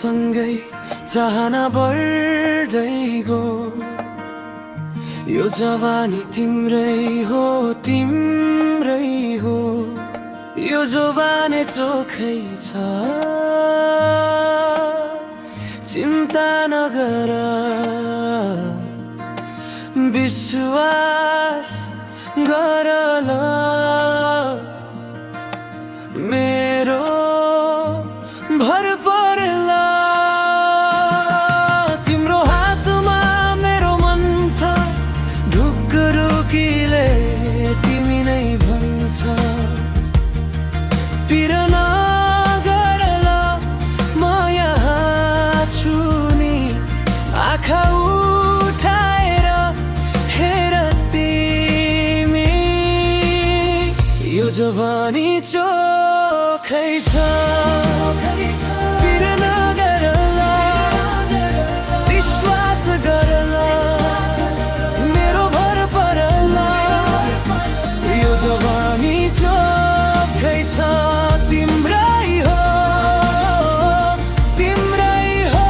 सँगै चाहना बढ्दै गयो। यो जवानी तिम्रै हो, तिम्रै हो। यो जवानी चोखै छ, चिन्ता नगर। विश्वास गर ल, मेरो भर पर्ला। तिम्रो हातमा मेरो मन छ, ढुकढुकीले तिमी नै भन्छ। पिर नगर ल, म यहाँ छु नि। आँखा उठाएर हेर तिमी, यो जवानी चोखै छ। पिर नगर ल, विश्वास गर ल, मेरो भर परला। यो जवानी चोखै छ, तिम्रै हो, तिम्रै हो।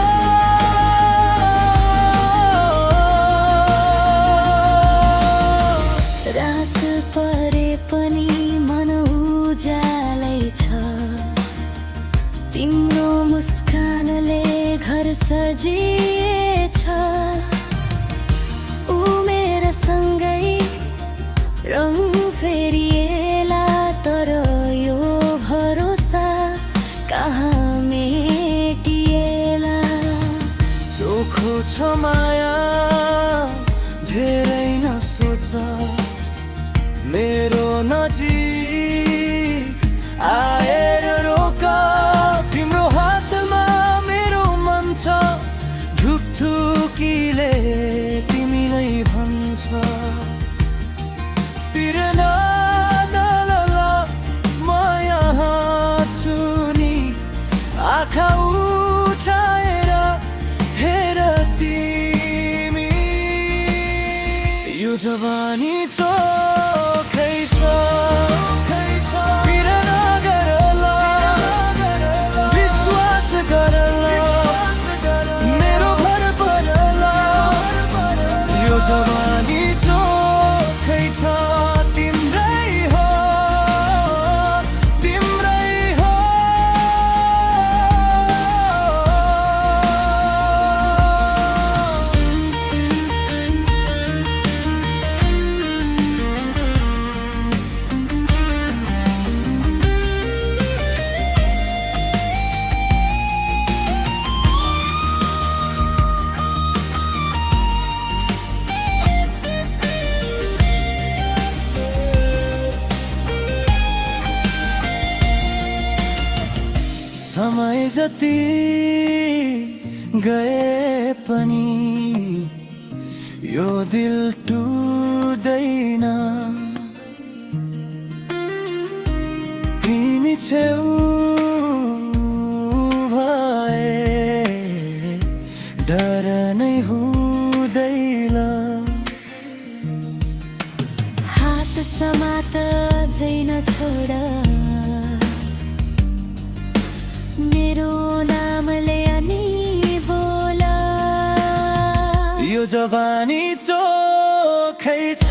रात परे पनि मन उज्यालै छ, तिम्रो मुस्कानले घर सजिएछ। उमेर सँगै रङ फेरिएला, तर यो भरोसा कहाँ मेटिएला। चोखो छ माया, धेरै नसोच। मेरो नजिक आएर रोक। तिम्रो हातमा मेरो मन छ, ढुकढुकीले तिमी नै भन्छ। पिर नगर ल, म यहाँ छु नि। आँखा उठाएर हेर तिमी, यो जवानी चोखै छ। पिर नगर ल, विश्वास गर ल, मेरो भर परला। यो जवानी चोखै छ, तिम्रै हो, तिम्रै हो। समय जति गए पनि यो दिल टुट्दैन। तिमी छेउ भए डर नै हुँदैन। हात समात झै नछोड, मेरो नामले अनि बोल। यो जवानी चोखै छ।